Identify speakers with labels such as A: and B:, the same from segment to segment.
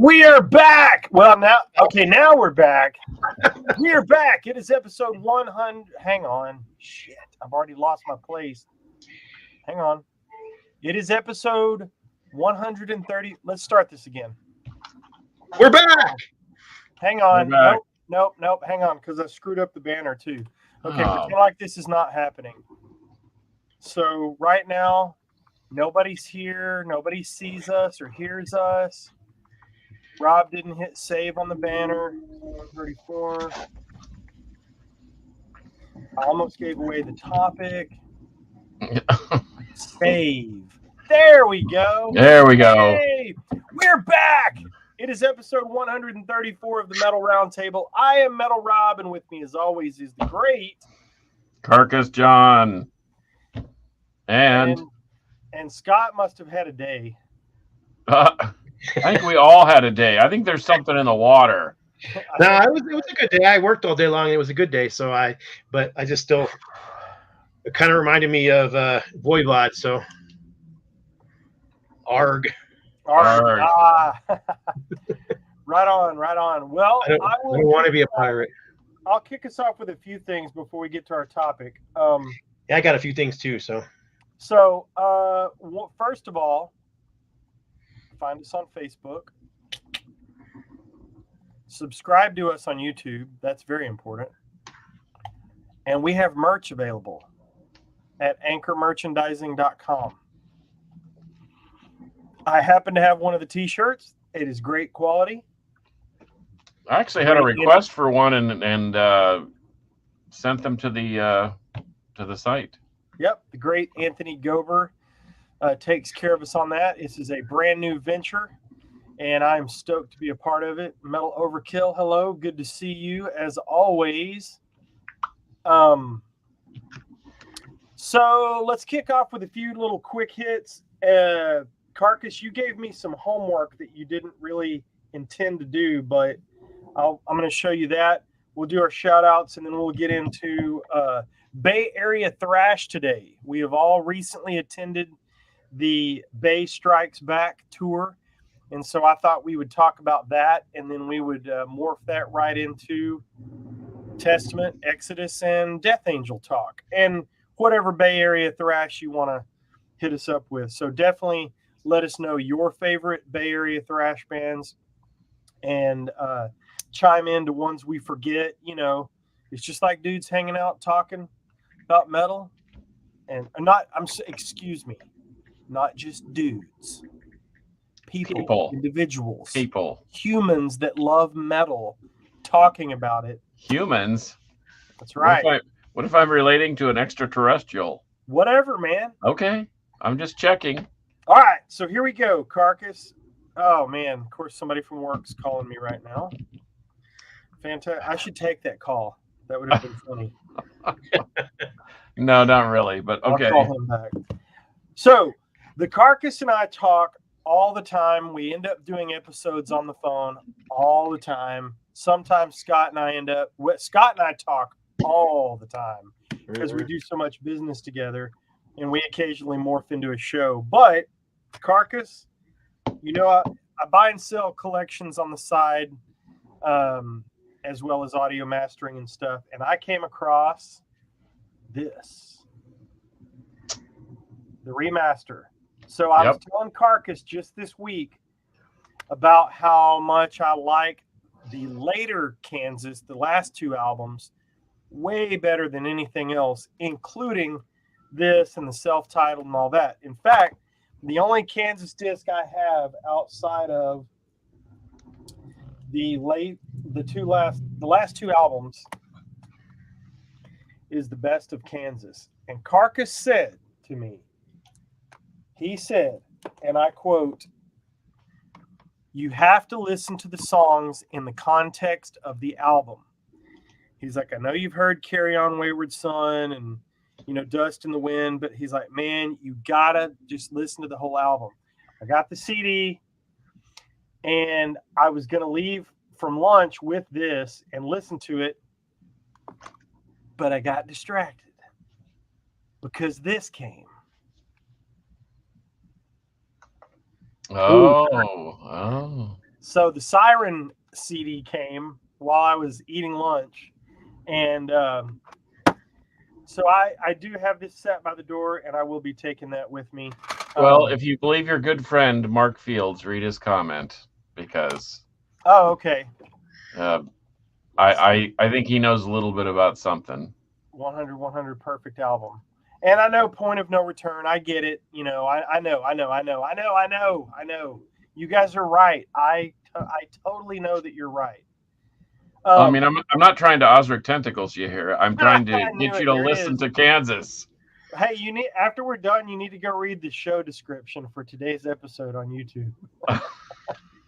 A: We are back. Well, now we're back. We are back. It is episode 100. Hang on. Shit, I've already lost my place. Hang on. It is episode 130. Let's start this again.
B: We're back.
A: Hang on.
C: We're back.
A: Nope. Hang on, because I screwed up the banner too. Okay, pretend like this is not happening. So right now, nobody's here. Nobody sees us or hears us. Rob didn't hit save on the banner. 134. I almost gave away the topic. Save. There we go.
C: There we go.
A: Hey, we're back. It is episode 134 of the Metal Roundtable. I am Metal Rob, and with me, as always, is the great
C: Carcass John. And
A: Scott must have had a day.
C: I think we all had a day. I think there's something in the water.
B: No, it was a good day. I worked all day long. And it was a good day. But I just still, it kind of reminded me of Voivod. So, arg.
A: Right on. Well,
B: I don't want to be a pirate.
A: I'll kick us off with a few things before we get to our topic.
B: Yeah, I got a few things too. So
A: first of all, find us on Facebook. Subscribe to us on YouTube. That's very important. And we have merch available at anchormerchandising.com. I happen to have one of the t-shirts. It is great quality.
C: I actually had a request for one and sent them to the site.
A: Yep, the great Anthony Gober takes care of us on that. This is a brand new venture, and I'm stoked to be a part of it. Metal Overkill, hello, good to see you as always. So let's kick off with a few little quick hits. Carcass, you gave me some homework that you didn't really intend to do, but I'm going to show you that. We'll do our shout outs, and then we'll get into Bay Area Thrash today. We have all recently attended the Bay Strikes Back tour, and so I thought we would talk about that, and then we would morph that right into Testament, Exodus, and Death Angel talk, and whatever Bay Area Thrash you want to hit us up with. So definitely let us know your favorite Bay Area Thrash bands, and chime into ones we forget. You know, it's just like dudes hanging out talking about metal, and not just dudes, people, individuals, humans that love metal talking about it.
C: Humans?
A: That's right.
C: What if I'm relating to an extraterrestrial?
A: Whatever, man.
C: Okay, I'm just checking.
A: All right, so here we go, Carcass. Oh man, of course somebody from work's calling me right now. Fantastic. I should take that call. That would have been funny.
C: No, not really, but okay.
A: I'll call him back. So, the Carcass and I talk all the time. We end up doing episodes on the phone all the time. Sometimes Scott and I talk all the time because we do so much business together, and we occasionally morph into a show. But, Carcass, you know, I buy and sell collections on the side, as well as audio mastering and stuff. And I came across this, the remaster. So I was telling Carcass just this week about how much I like the later Kansas, the last two albums, way better than anything else, including this and the self-titled and all that. In fact, the only Kansas disc I have outside of the last two albums is the best of Kansas. And Carcass said to me, he said, and I quote, "You have to listen to the songs in the context of the album." He's like, "I know you've heard Carry On Wayward Son and, you know, Dust in the Wind," but he's like, "Man, you gotta just listen to the whole album." I got the CD, and I was going to leave from lunch with this and listen to it, but I got distracted because this came.
C: Oh.
A: So the Siren CD came while I was eating lunch, and so I do have this sat by the door, and I will be taking that with me.
C: Well, if you believe your good friend Mark Fields, read his comment, because
A: Oh, okay.
C: I think he knows a little bit about something.
A: 100 perfect album. And I know Point of No Return. I get it. You know, I know. You guys are right. I totally know that you're right.
C: I mean, I'm not trying to Osric tentacles you here. I'm trying to
A: I knew
C: get
A: it.
C: you to
A: There it
C: listen
A: is.
C: to Kansas.
A: Hey, you need after we're done, you need to go read the show description for today's episode on YouTube.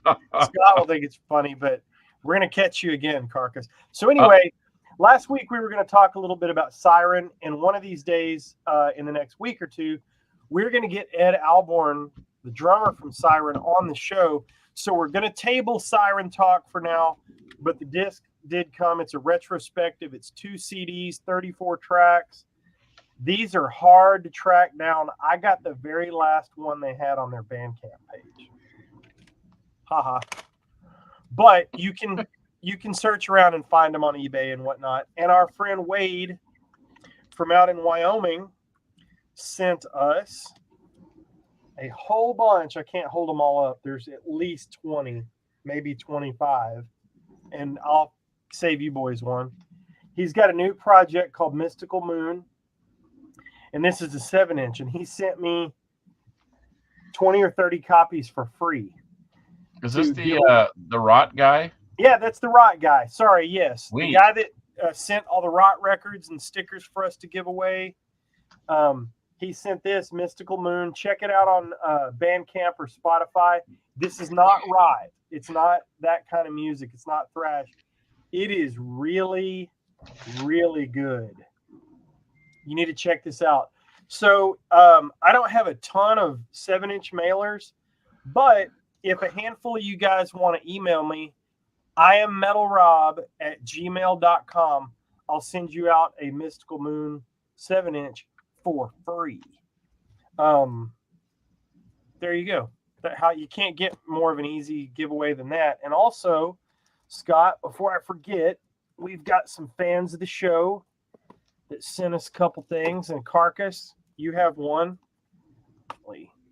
A: Scott will think it's funny, but we're gonna catch you again, Carcass. So anyway, last week we were gonna talk a little bit about Siren, and one of these days, in the next week or two, we're gonna get Ed Alborn, the drummer from Siren, on the show. So we're gonna table Siren talk for now, but the disc did come. It's a retrospective. It's 2 CDs, 34 tracks. These are hard to track down. I got the very last one they had on their Bandcamp page. Haha. But you can search around and find them on eBay and whatnot. And our friend Wade from out in Wyoming sent us a whole bunch. I can't hold them all up. There's at least 20, maybe 25. And I'll save you boys one. He's got a new project called Mystical Moon. And this is a 7-inch. And he sent me 20 or 30 copies for free.
C: Is this the Rot guy?
A: Yeah, that's the Rot guy. Sorry, yes.
C: Sweet.
A: The guy that sent all the Rot records and stickers for us to give away. He sent this, Mystical Moon. Check it out on Bandcamp or Spotify. This is not Rot. It's not that kind of music. It's not thrash. It is really, really good. You need to check this out. So I don't have a ton of 7-inch mailers, but if a handful of you guys want to email me, I am metalrob@gmail.com. I'll send you out a Mystical Moon 7-inch for free. There you go. How you can't get more of an easy giveaway than that. And also, Scott, before I forget, we've got some fans of the show that sent us a couple things. And Carcass, you have one,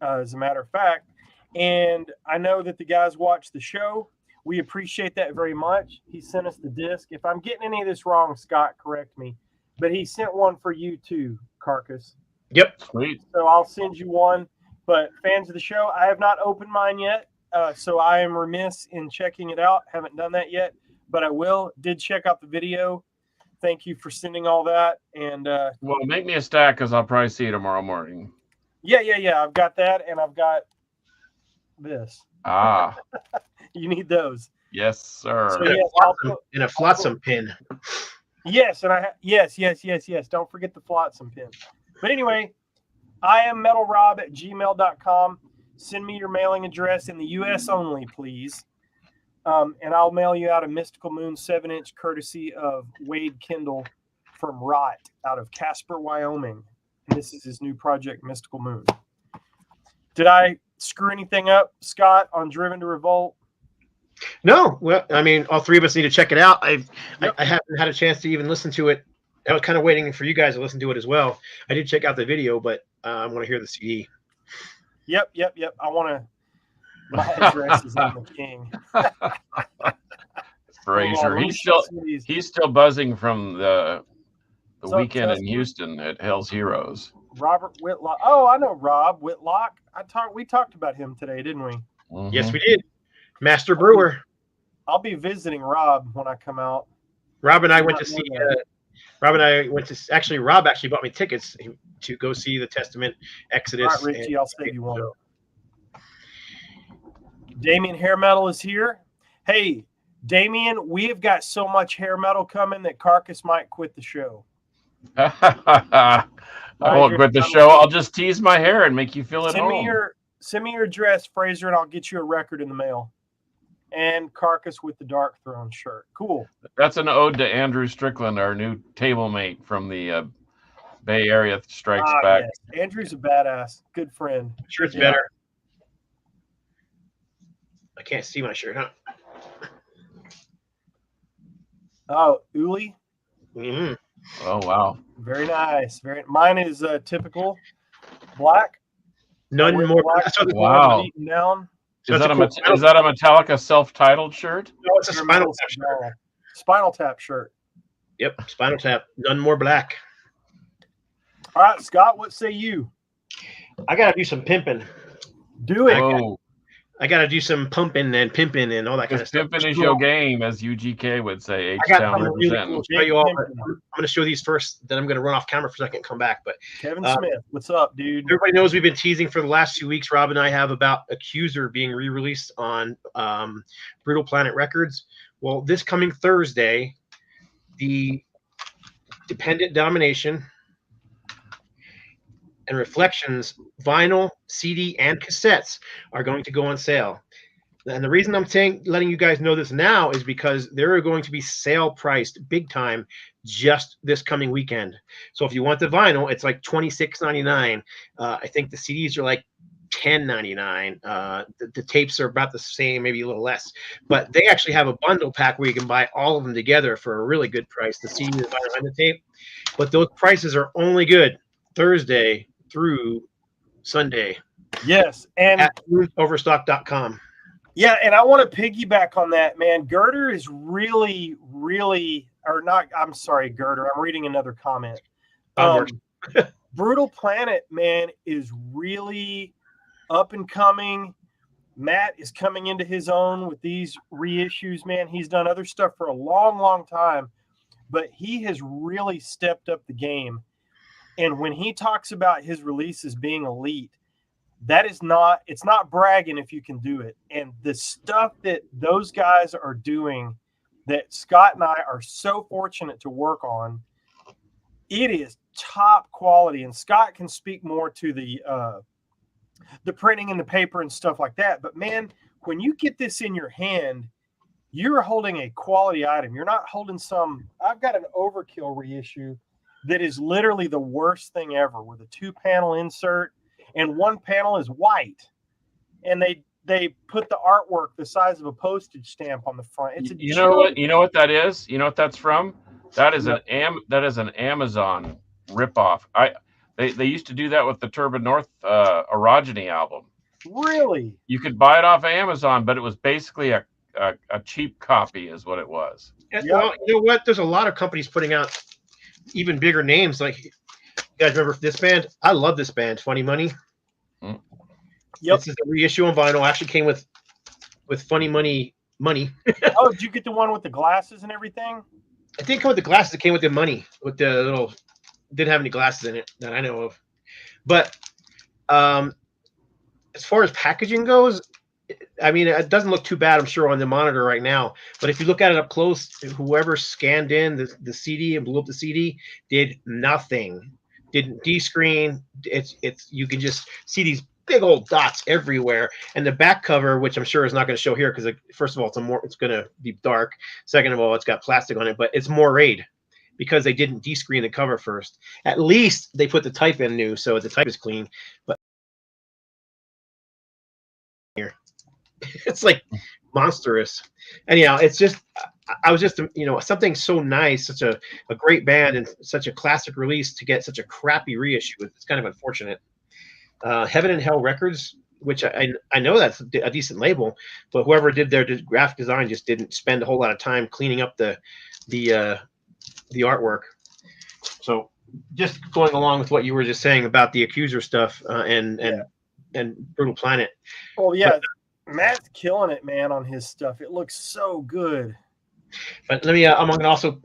A: as a matter of fact. And I know that the guys watch the show. We appreciate that very much. He sent us the disc. If I'm getting any of this wrong, Scott, correct me. But he sent one for you too, Carcass.
B: Yep.
C: Sweet.
A: So I'll send you one. But fans of the show, I have not opened mine yet. So I am remiss in checking it out. Haven't done that yet, but I will. Did check out the video. Thank you for sending all that. And
C: Well, make me a stack because I'll probably see you tomorrow morning.
A: Yeah. I've got that, and I've got this.
C: Ah,
A: You need those.
C: yes, sir.
A: So,
B: And,
A: yes,
B: a flotsam pin.
A: Yes, and yes. Don't forget the flotsam pin. But anyway, I am metalrob@gmail.com. Send me your mailing address in the U.S. only, please. And I'll mail you out a Mystical Moon 7-inch courtesy of Wade Kendall from Rot out of Casper, Wyoming. And this is his new project, Mystical Moon. Did I screw anything up, Scott, on Driven to Revolt?
B: No, well, I mean, all three of us need to check it out. I haven't had a chance to even listen to it. I was kind of waiting for you guys to listen to it as well. I did check out the video, but I want to hear the CD.
A: Yep. I want to. My address is on the king.
C: Frazier, he's still buzzing from the weekend in Houston at Hell's Heroes.
A: Robert Whitlock. Oh, I know Rob Whitlock. We talked about him today, didn't we?
C: Mm-hmm.
B: Yes, we did. Master Brewer.
A: I'll be visiting Rob when I come out.
B: Rob and I went to see. Rob actually bought me tickets to go see the Testament Exodus.
A: All right, Richie, I'll save you one. Damien Hair Metal is here. Hey, Damien, we have got so much hair metal coming that Carcass might quit the show.
C: I won't quit the show. I'll just tease my hair and make you feel at home.
A: Send me your address, Fraser, and I'll get you a record in the mail. And Carcass with the Dark Throne shirt. Cool.
C: That's an ode to Andrew Strickland, our new table mate from the Bay Area Strikes Back.
A: Yes. Andrew's a badass. Good friend.
B: Shirt's better. I can't see my shirt, huh?
A: Oh, Uli.
B: Mm-hmm.
C: Oh wow.
A: Very nice. Mine is typical black.
B: None more.
A: Black
B: That's what the,
C: Wow.
A: beaten down.
B: so
C: Is
B: that's
C: that
B: a cool.
C: is that a Metallica self-titled shirt?
B: No, it's a Spinal Tap shirt.
A: Spinal Tap shirt.
B: Yep, Spinal Tap. None more black.
A: All right, Scott, what say you?
B: I gotta do some pimping.
A: Do it.
C: Oh,
B: I gotta do some pumping and pimping and all that kind of
C: because
B: stuff.
C: pimping is your game, as UGK would say.
B: I
C: H
B: got
C: Town
B: something really
C: representing.
B: cool to show you all. But I'm gonna show these first. Then I'm gonna run off camera for a second and come back. But
A: Kevin Smith, what's up, dude?
B: everybody knows we've been teasing for the last 2 weeks. Rob and I have about Accuser being re-released on Brutal Planet Records. Well, this coming Thursday, the Dependent Domination and Reflections vinyl, CD, and cassettes are going to go on sale. And the reason I'm letting you guys know this now is because they're going to be sale priced big time just this coming weekend. So if you want the vinyl, it's like $26.99. I think the CDs are like $10.99. The tapes are about the same, maybe a little less. But they actually have a bundle pack where you can buy all of them together for a really good price. The CD, the vinyl, and the tape. But those prices are only good Thursday through Sunday.
A: Yes, and
B: at overstock.com.
A: Yeah, and I want to piggyback on that, man. Girder is really, or not. I'm sorry, Girder. I'm reading another comment. Brutal Planet, man, is really up and coming. Matt is coming into his own with these reissues, man. He's done other stuff for a long, long time, but he has really stepped up the game. And when he talks about his releases being elite, it's not bragging if you can do it. And the stuff that those guys are doing that Scott and I are so fortunate to work on, it is top quality. And Scott can speak more to the printing and the paper and stuff like that. But man, when you get this in your hand, you're holding a quality item. You're not holding I've got an Overkill reissue that is literally the worst thing ever with a 2-panel insert. And one panel is white, and they put the artwork the size of a postage stamp on the front. It's
C: you know what that is? You know what that's from? That is an Amazon ripoff. They used to do that with the Turbid North Orogeny album.
A: Really?
C: You could buy it off of Amazon, but it was basically a cheap copy, is what it was.
B: Yeah. Well, you know what? There's a lot of companies putting out even bigger names. Like, you guys remember this band? I love this band, Funny Money.
A: Yep.
B: This is a reissue on vinyl. Actually came with Funny Money.
A: Oh, did you get the one with the glasses and everything?
B: I didn't come with the glasses. It came with the money, with the little. Didn't have any glasses in it that I know of. But as far as packaging goes, I mean, it doesn't look too bad, I'm sure, on the monitor right now. But if you look at it up close, whoever scanned in the CD and blew up the CD did nothing. Didn't descreen. It's you can just see these big old dots everywhere. And the back cover, which I'm sure is not going to show here because, first of all, it's going to be dark. Second of all, it's got plastic on it, but it's Morade because they didn't descreen the cover first. At least they put the type in new, so the type is clean. But here, it's like monstrous. Anyhow, it's just, I was just, something so nice, such a great band and such a classic release to get such a crappy reissue. It's kind of unfortunate. Heaven and Hell Records, which I know that's a decent label, but whoever did their graphic design just didn't spend a whole lot of time cleaning up the artwork. So just going along with what you were just saying about the Accuser stuff and Brutal Planet.
A: Oh yeah, Matt's killing it, man, on his stuff. It looks so good.
B: But let me. I'm going to also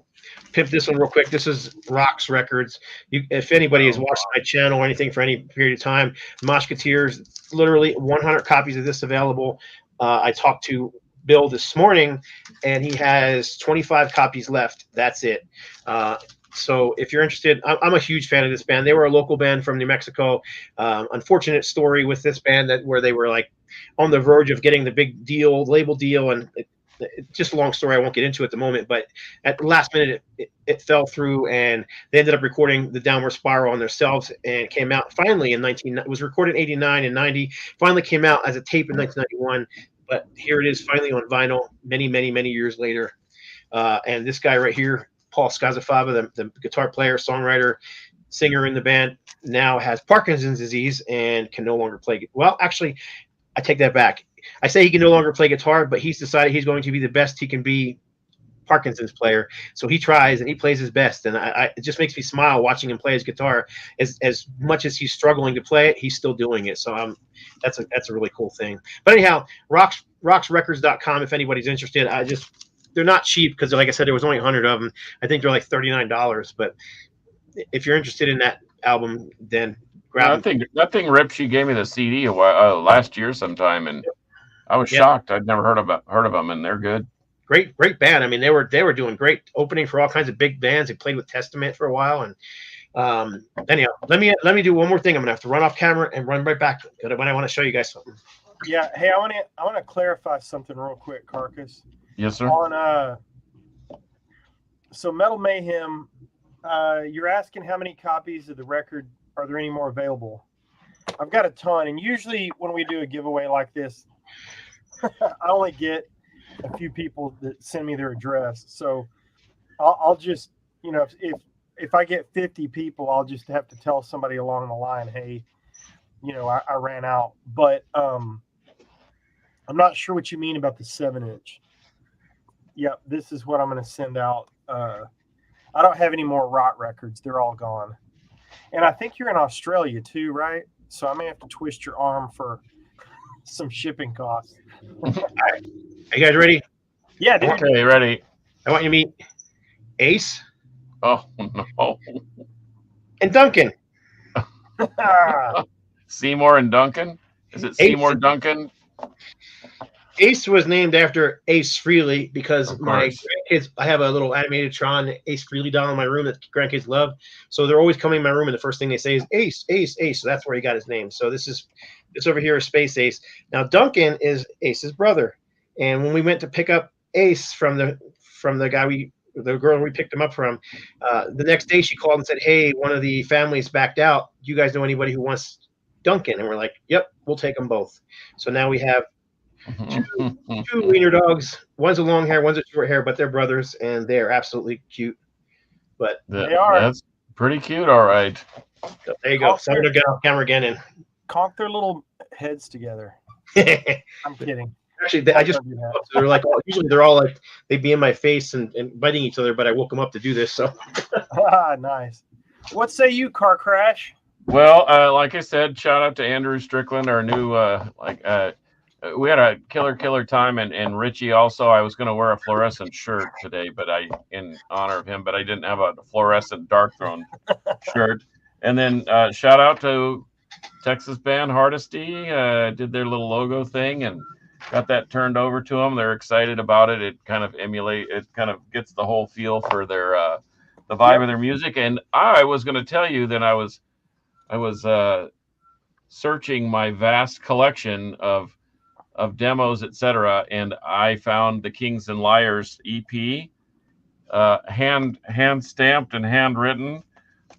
B: pimp this one real quick. This is Rocks Records. If anybody has watched my channel or anything for any period of time, Moshketeers, literally 100 copies of this available. I talked to Bill this morning, and he has 25 copies left. That's it. So if you're interested, I'm a huge fan of this band. They were a local band from New Mexico. Unfortunate story with this band where they were like on the verge of getting the big deal, label deal, and just a long story. I won't get into at the moment, but at the last minute, it fell through, and they ended up recording the Downward Spiral on themselves, and it came out finally it was recorded in 89 and 90, finally came out as a tape in 1991, but here it is finally on vinyl many, many, many years later. And this guy right here, Paul Scazafava, the guitar player, songwriter, singer in the band, now has Parkinson's disease and can no longer play. Well, actually, I take that back. I say he can no longer play guitar, but he's decided he's going to be the best he can be Parkinson's player. So he tries and he plays his best. And it just makes me smile watching him play his guitar. As much as he's struggling to play it, he's still doing it. So that's a really cool thing. But anyhow, rocksrecords.com, if anybody's interested. They're not cheap because, like I said, there was only 100 of them. I think they're like $39. But if you're interested in that album, then grab them.
C: That thing ripped. She gave me the CD last year sometime, and I was shocked. I'd never heard of them, and they're good.
B: Great band. I mean, they were doing great, opening for all kinds of big bands. They played with Testament for a while, and anyhow, let me do one more thing. I'm gonna have to run off camera and run right back when I want to show you guys something.
A: Yeah. Hey, I want to clarify something real quick, Carcass.
C: Yes, sir.
A: So Metal Mayhem, you're asking how many copies of the record are there any more available? I've got a ton, and usually when we do a giveaway like this, I only get a few people that send me their address. So I'll just, if I get 50 people, I'll just have to tell somebody along the line, hey, I ran out. But I'm not sure what you mean about the 7-inch. Yep, this is what I'm going to send out. I don't have any more Rot records. They're all gone. And I think you're in Australia too, right? So I may have to twist your arm for some shipping costs.
B: All right. Are you guys ready?
A: Yeah, dude.
C: Okay, ready.
B: I want you to meet Ace.
C: Oh, no.
B: And Duncan.
C: Seymour and Duncan? Is it Seymour Duncan?
B: Ace was named after Ace Frehley because my grandkids, I have a little animated Tron Ace Frehley doll in my room that grandkids love. So they're always coming in my room, and the first thing they say is Ace, Ace, Ace. So that's where he got his name. So this over here is Space Ace. Now Duncan is Ace's brother. And when we went to pick up Ace from the girl we picked him up from, the next day she called and said, hey, one of the families backed out. Do you guys know anybody who wants Duncan? And we're like, yep, we'll take them both. So now we have two wiener dogs. One's a long hair, one's a short hair, but they're brothers, and they're absolutely cute. But
A: they are.
C: That's pretty cute, all right.
B: So there you go. So I'm going to get off camera again and
A: conk their little heads together. I'm kidding.
B: Actually, I just they're like usually they're all like they'd be in my face and biting each other, but I woke them up to do this. So
A: nice. What say you, Car Crash?
C: Well, like I said, shout out to Andrew Strickland, our new we had a killer time, and Richie also. I was going to wear a fluorescent shirt today, but in honor of him, but I didn't have a fluorescent Darkthrone shirt. And then shout out to Texas band Hardesty, did their little logo thing and got that turned over to them. They're excited about it. It kind of gets the whole feel for their the vibe of their music. And I was going to tell you that I was searching my vast collection of demos, etc., and I found the Kings and Liars EP, hand stamped and handwritten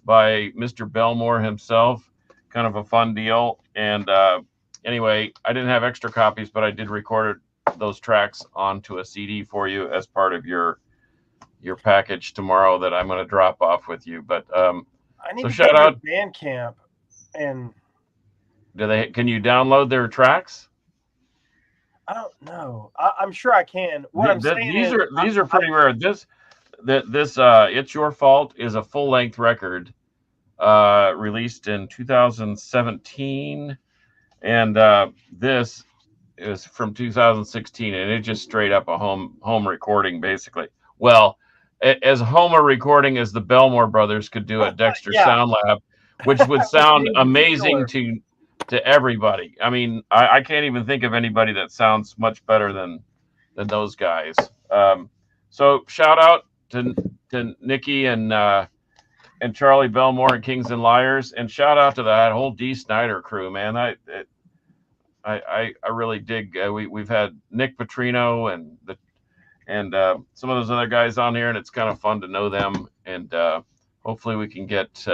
C: by Mr. Belmore himself. Kind of a fun deal. And anyway, I didn't have extra copies, but I did record those tracks onto a CD for you as part of your package tomorrow that I'm going to drop off with you. But
A: I need to
C: shout
A: go
C: out
A: to Bandcamp. And
C: can you download their tracks?
A: I don't know. I'm sure I can.
C: These are pretty rare. This It's Your Fault is a full length record released in 2017, and this is from 2016, and it's just straight up a home recording, basically. Well, as home a recording as the Belmore brothers could do at Dexter Sound Lab, which would sound amazing to everybody. I mean, I can't even think of anybody that sounds much better than those guys. So shout out to Nikki and Charlie Belmore and Kings and Liars, and shout out to that whole D. Snyder crew, man. I really dig. We've had Nick Petrino and some of those other guys on here, and it's kind of fun to know them. And hopefully we can get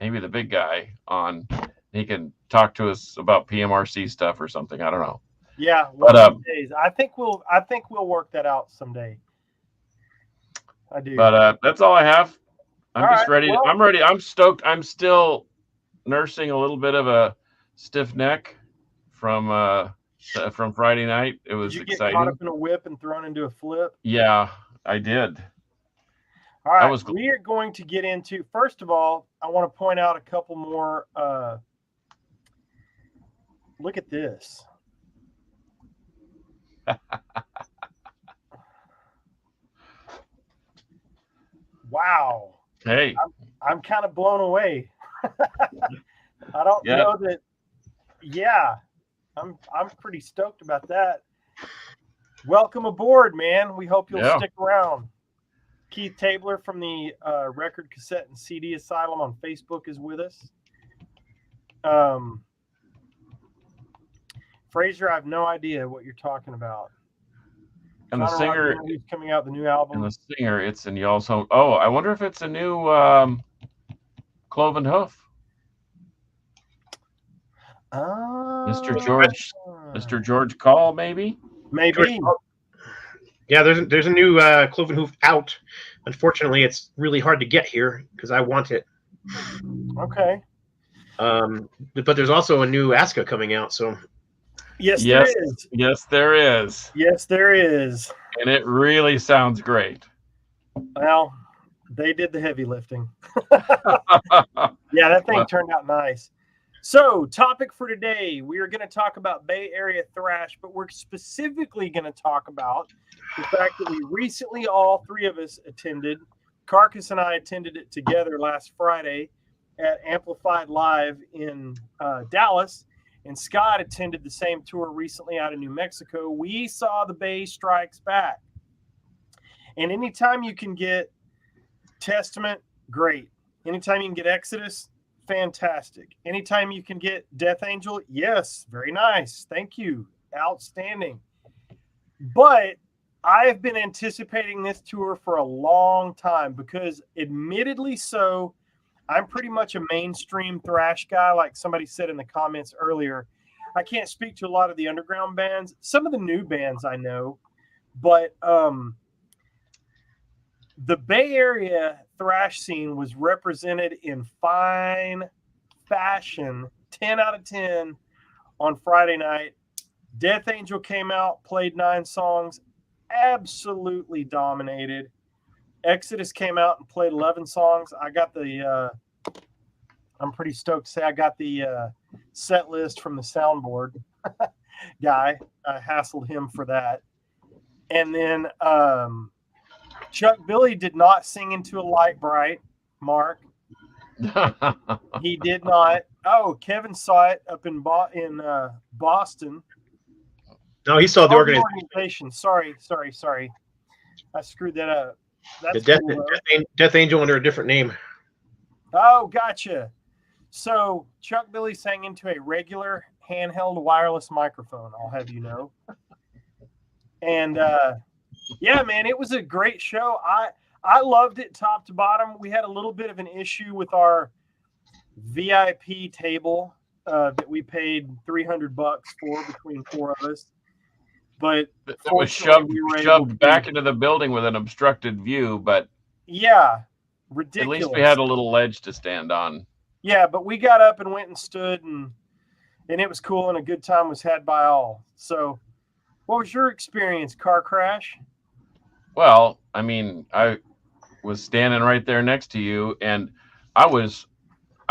C: maybe the big guy on. He can talk to us about PMRC stuff or something. I don't know.
A: Yeah, one of these days. I think we'll work that out someday. I do.
C: But that's all I have. I'm
A: All
C: just
A: right,
C: ready.
A: well-
C: I'm ready. I'm stoked. I'm still nursing a little bit of a stiff neck from Friday night. It was
A: Did you get caught
C: exciting.
A: up in a whip and thrown into a flip?
C: Yeah, I did.
A: All right,
C: was-
A: we are going to get into, first of all, I want to point out a couple more. Look at this. Wow.
C: Hey,
A: I'm kind of blown away. I don't
C: Yeah.
A: know that. Yeah, I'm pretty stoked about that. Welcome aboard, man. We hope you'll
C: Yeah.
A: stick around. Keith Tabler from the Record, Cassette, and CD Asylum on Facebook is with us. Fraser, I have no idea what you're talking about.
C: and the
A: Connor
C: singer,
A: Rodriguez coming out with the new album.
C: it's in y'all's home. Oh, I wonder if it's a new Cloven Hoof. Mr. George Call, maybe.
A: Maybe.
B: Yeah, there's a new Cloven Hoof out. Unfortunately, it's really hard to get here because I want it.
A: Okay.
B: But there's also a new Aska coming out. So
A: Yes,
C: Yes.
A: there is.
C: Yes, there is.
A: Yes, there is.
C: And it really sounds great.
A: Well, they did the heavy lifting. Yeah, that thing turned out nice. So, topic for today, we are going to talk about Bay Area thrash, but we're specifically going to talk about the fact that we recently, all three of us attended. Carcass and I attended it together last Friday at Amplified Live in Dallas, and Scott attended the same tour recently out of New Mexico. We saw the Bay Strikes Back. And anytime you can get Testament, great. Anytime you can get Exodus, fantastic. Anytime you can get Death Angel, yes, very nice. Thank you. Outstanding. But I have been anticipating this tour for a long time because, admittedly so, I'm pretty much a mainstream thrash guy, like somebody said in the comments earlier. I can't speak to a lot of the underground bands. Some of the new bands I know, but the Bay Area thrash scene was represented in fine fashion, 10 out of 10 on Friday night. Death Angel came out, played 9 songs, absolutely dominated. Exodus came out and played 11 songs. I got the I'm pretty stoked to say I got the set list from the soundboard guy. I hassled him for that. And then Chuck Billy did not sing Into a Light Bright, Mark. He did not. Oh, Kevin saw it up in Boston.
B: no, he saw the
A: Oh,
B: organization.
A: Sorry. I screwed that up. That's
B: The
A: cool,
B: Death Angel under a different name.
A: Oh, gotcha. So Chuck Billy sang into a regular handheld wireless microphone, I'll have you know. And yeah, man, it was a great show. I loved it top to bottom. We had a little bit of an issue with our VIP table that we paid $300 for between 4 of us. But
C: It was shoved,
A: we were able
C: shoved
A: to-
C: back into the building with an obstructed view, but
A: Yeah,
C: at
A: ridiculous.
C: least we had a little ledge to stand on.
A: Yeah, but we got up and went and stood, and it was cool, and a good time was had by all. So, what was your experience? Car crash?
C: Well, I mean, I was standing right there next to you, and I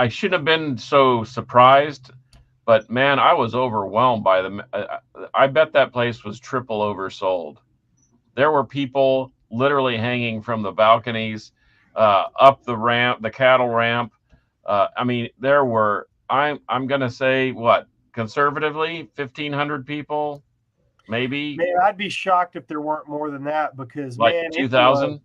C: shouldn't have been so surprised, but man, I was overwhelmed by them. I bet that place was triple oversold. There were people literally hanging from the balconies, up the ramp, the cattle ramp. I mean, there were, I'm going to say, what, conservatively, 1,500 people, maybe?
A: Man, I'd be shocked if there weren't more than that because,
C: Like
A: man,
C: 2,000?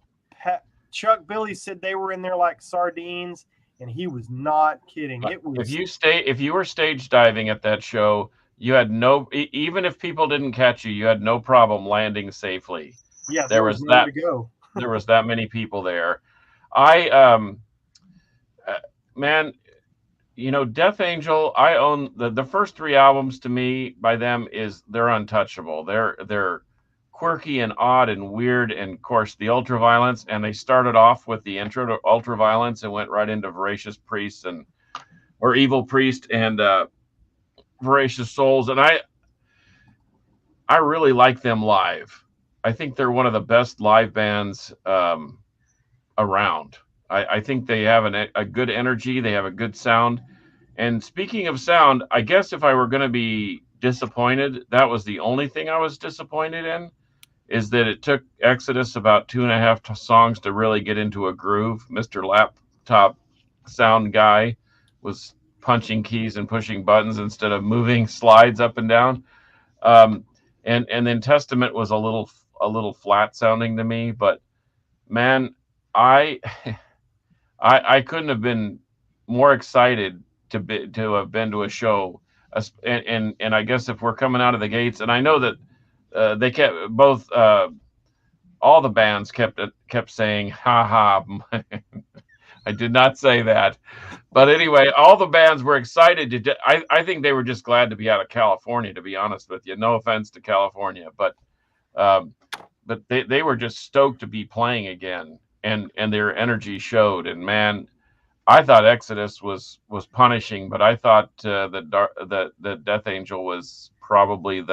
A: Chuck Billy said they were in there like sardines, and he was not kidding. It was.
C: If you were stage diving at that show, you had even if people didn't catch you, you had no problem landing safely.
A: Yeah,
C: there was
A: nowhere
C: that
A: to go.
C: There was that many people there. Man, you know, Death Angel, I own the first 3 albums. To me, by them, they're untouchable. They're quirky and odd and weird, and of course the ultraviolence. And they started off with the intro to ultraviolence and went right into voracious priests or evil priest and voracious souls. And I really like them live. I think they're one of the best live bands around. I think they have a good energy. They have a good sound. And speaking of sound, I guess if I were going to be disappointed, that was the only thing I was disappointed in, is that it took Exodus about 2.5 songs to really get into a groove. Mr. Laptop Sound Guy was punching keys and pushing buttons instead of moving slides up and down. And then Testament was a little flat sounding to me, but man, I couldn't have been more excited to have been to a show. And I guess if we're coming out of the gates, and I know that they kept both all the bands kept saying ha ha. I did not say that, but anyway, all the bands were excited I think they were just glad to be out of California, to be honest with you. No offense to California, but they were just stoked to be playing again, and their energy showed. And man, I thought Exodus was punishing, but I thought the Death Angel was probably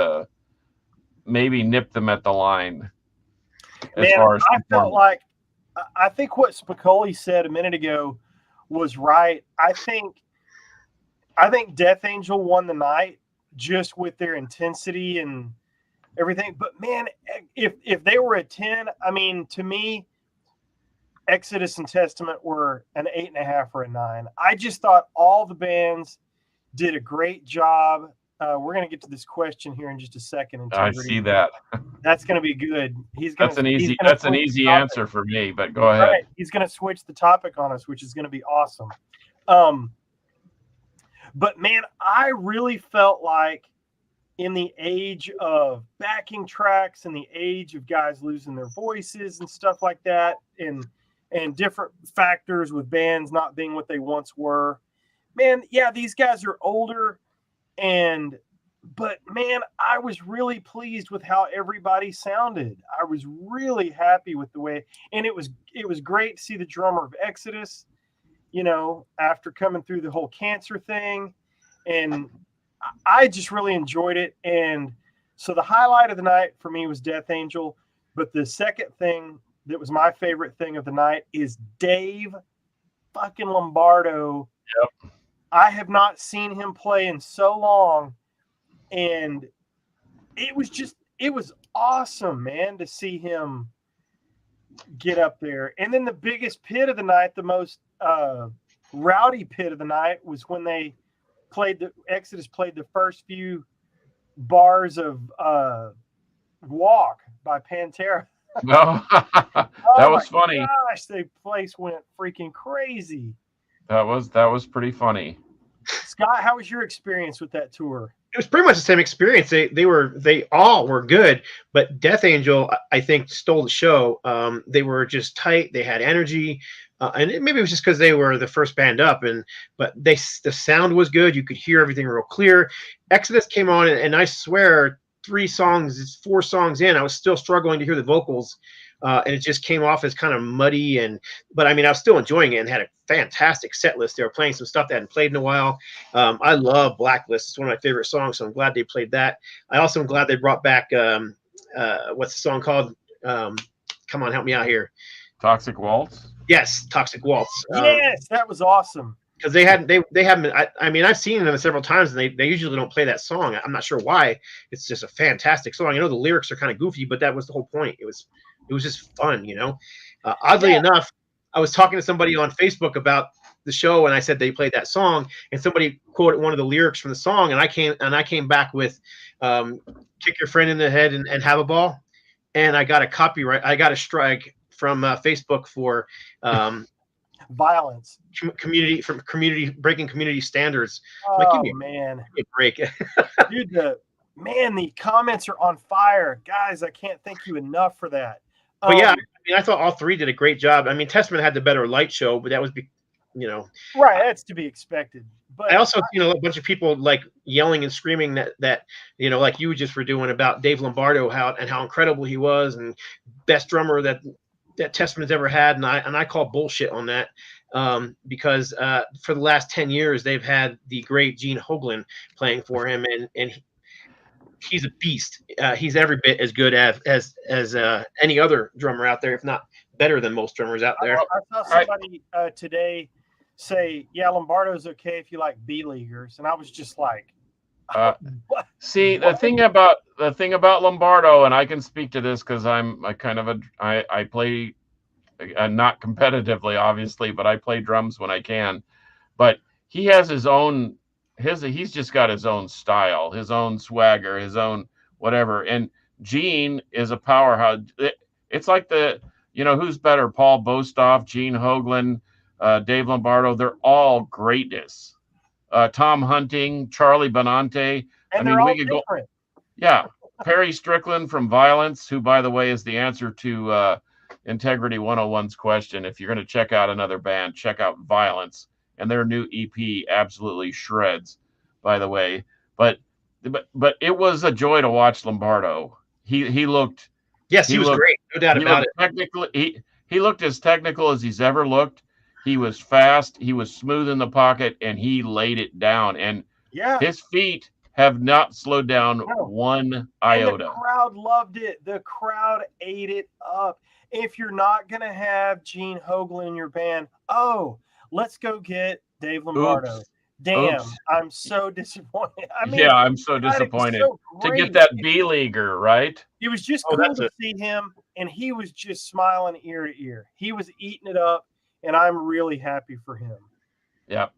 C: maybe nipped them at the line.
A: Man, I felt like, I think what Spicoli said a minute ago was right. I think Death Angel won the night just with their intensity and everything. But man, if they were a 10, I mean, to me, Exodus and Testament were an 8.5 or a 9. I just thought all the bands did a great job. We're going to get to this question here in just a second.
C: Integrity. I see that.
A: That's going to be good.
C: That's an easy answer for me, but go ahead. Right.
A: He's going to switch the topic on us, which is going to be awesome. But man, I really felt like in the age of backing tracks and the age of guys losing their voices and stuff like that, and different factors with bands not being what they once were, man, yeah, these guys are older. But man, I was really pleased with how everybody sounded. I was really happy with the way, and it was great to see the drummer of Exodus, after coming through the whole cancer thing, and I just really enjoyed it. And so the highlight of the night for me was Death Angel, but the second thing that was my favorite thing of the night is Dave fucking Lombardo.
C: Yep.
A: I have not seen him play in so long, and it was awesome, man, to see him get up there. And then the biggest pit of the night, the most rowdy pit of the night, was when they Exodus played the first few bars of Walk by Pantera.
C: No, that was funny.
A: Gosh, the place went freaking crazy.
C: That was pretty funny.
A: Scott, how was your experience with that tour?
B: It was pretty much the same experience. They all were good, but Death Angel, I think, stole the show. They were just tight. They had energy, and maybe it was just because they were the first band up. But the sound was good. You could hear everything real clear. Exodus came on, and I swear, 4 songs in, I was still struggling to hear the vocals. And it just came off as kind of muddy, but I mean, I was still enjoying it and had a fantastic set list. They were playing some stuff that I hadn't played in a while. I love Blacklist. It's one of my favorite songs, so I'm glad they played that. I also am glad they brought back, what's the song called? Come on, help me out here.
C: Toxic Waltz?
B: Yes, Toxic Waltz.
A: Yes, that was awesome.
B: Because they haven't. I mean, I've seen them several times, and they usually don't play that song. I'm not sure why. It's just a fantastic song. I know the lyrics are kind of goofy, but that was the whole point. It was just fun, Oddly enough, I was talking to somebody on Facebook about the show, and I said they played that song, and somebody quoted one of the lyrics from the song, and I came back with "Kick your friend in the head and have a ball," and I got a strike from Facebook for
A: violence,
B: breaking community standards.
A: Oh, give me a
B: break.
A: Dude, the comments are on fire, guys. I can't thank you enough for that.
B: But yeah, I mean, I thought all 3 did a great job. I mean, Testament had the better light show, but that was,
A: right. That's to be expected. But
B: I also, a bunch of people like yelling and screaming that like you just were doing about Dave Lombardo, how incredible he was and best drummer that Testament's ever had, and I call bullshit on that, because for the last 10 years they've had the great Gene Hoglan playing for him, and he's a beast. He's every bit as good as any other drummer out there, if not better than most drummers out there.
A: I saw somebody today say, "Yeah, Lombardo's okay if you like B-leaguers," and I was just like,
C: see, the thing about Lombardo, and I can speak to this because I play not competitively, obviously, but I play drums when I can. But he has his own he's just got his own style, his own swagger, his own whatever. And Gene is a powerhouse. It's like who's better, Paul Bostoff, Gene Hoglan, Dave Lombardo. They're all greatness. Tom Hunting, Charlie Benante.
A: and they're all different.
C: Yeah, Perry Strickland from Violence, who, by the way, is the answer to Integrity 101's question. If you're going to check out another band, check out Violence, and their new EP absolutely shreds, by the way. But it was a joy to watch Lombardo. He looked.
B: Yes, he was great, no doubt about it.
C: Technically, he looked as technical as he's ever looked. He was fast. He was smooth in the pocket, and he laid it down. And his feet have not slowed down one iota.
A: And the crowd loved it. The crowd ate it up. If you're not going to have Gene Hoglan in your band, let's go get Dave Lombardo.
C: Oops.
A: Damn,
C: Oops.
A: I'm so disappointed.
C: I'm so disappointed to get that B-leaguer, right?
A: It was just cool to see him, and he was just smiling ear to ear. He was eating it up, and I'm really happy for him.
C: Yeah.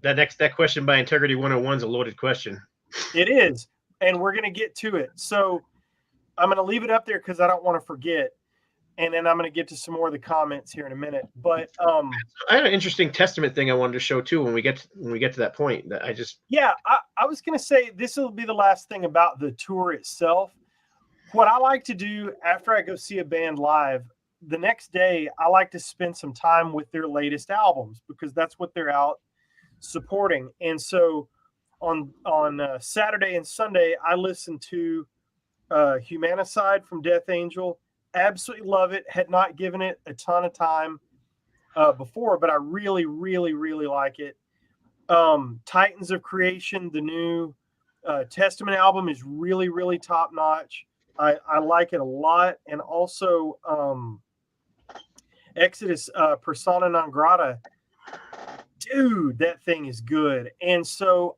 B: That question by Integrity 101 is a loaded question.
A: It is, and we're going to get to it. So I'm going to leave it up there because I don't want to forget. And then I'm going to get to some more of the comments here in a minute. But
B: I had an interesting Testament thing I wanted to show too when we get to that point. That
A: I was going to say this will be the last thing about the tour itself. What I like to do after I go see a band live, the next day I like to spend some time with their latest albums because that's what they're out supporting. And so on Saturday and Sunday, I listened to Humanicide from Death Angel. Absolutely love it. Had not given it a ton of time before, but I really, really, really like it. Titans of Creation, the new Testament album, is really, really top notch. I like it a lot. And also Exodus, Persona Non Grata. Dude, that thing is good. And so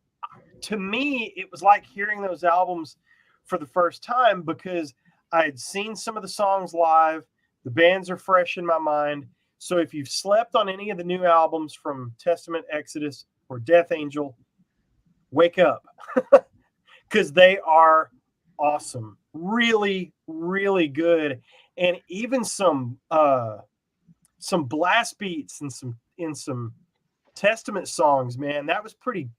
A: to me, it was like hearing those albums for the first time because I had seen some of the songs live. The bands are fresh in my mind. So if you've slept on any of the new albums from Testament, Exodus, or Death Angel, wake up because they are awesome. Really, really good. And even some blast beats and some Testament songs, man. That was pretty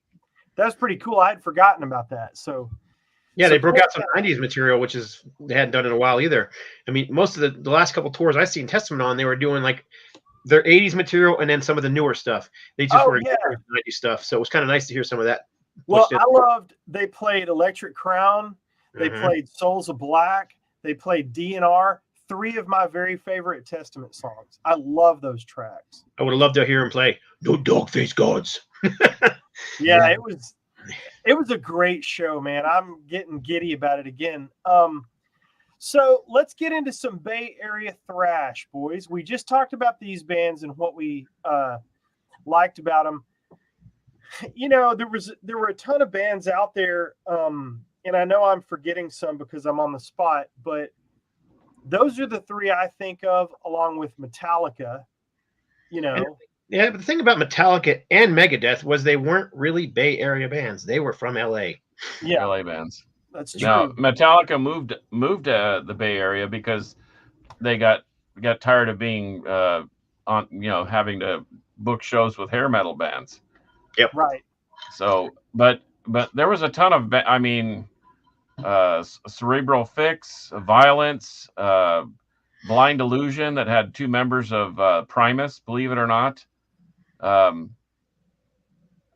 A: cool. I had forgotten about that. So
B: they broke out some 90s material, which they hadn't done in a while either. I mean, most of the last couple tours I've seen Testament on, they were doing like their 80s material and then some of the newer stuff. They just were 90s stuff. So it was kind of nice to hear some of that.
A: Well, I loved they played Electric Crown. They played Souls of Black. They played DNR. 3 of my very favorite Testament songs. I love those tracks.
B: I would have loved to hear him play No Dogface Gods.
A: Yeah, it was a great show, man. I'm getting giddy about it again. So let's get into some Bay Area thrash, boys. We just talked about these bands and what we liked about them. There were a ton of bands out there, and I know I'm forgetting some because I'm on the spot, but those are the 3 I think of, along with Metallica.
B: Yeah, but the thing about Metallica and Megadeth was they weren't really Bay Area bands. They were from LA.
A: Yeah,
C: LA bands.
A: That's true.
C: Now, Metallica moved to the Bay Area because they got tired of being having to book shows with hair metal bands.
B: Yep.
A: Right.
C: So, but there was a ton of Cerebral Fix, Violence, Blind Illusion that had 2 members of Primus, believe it or not.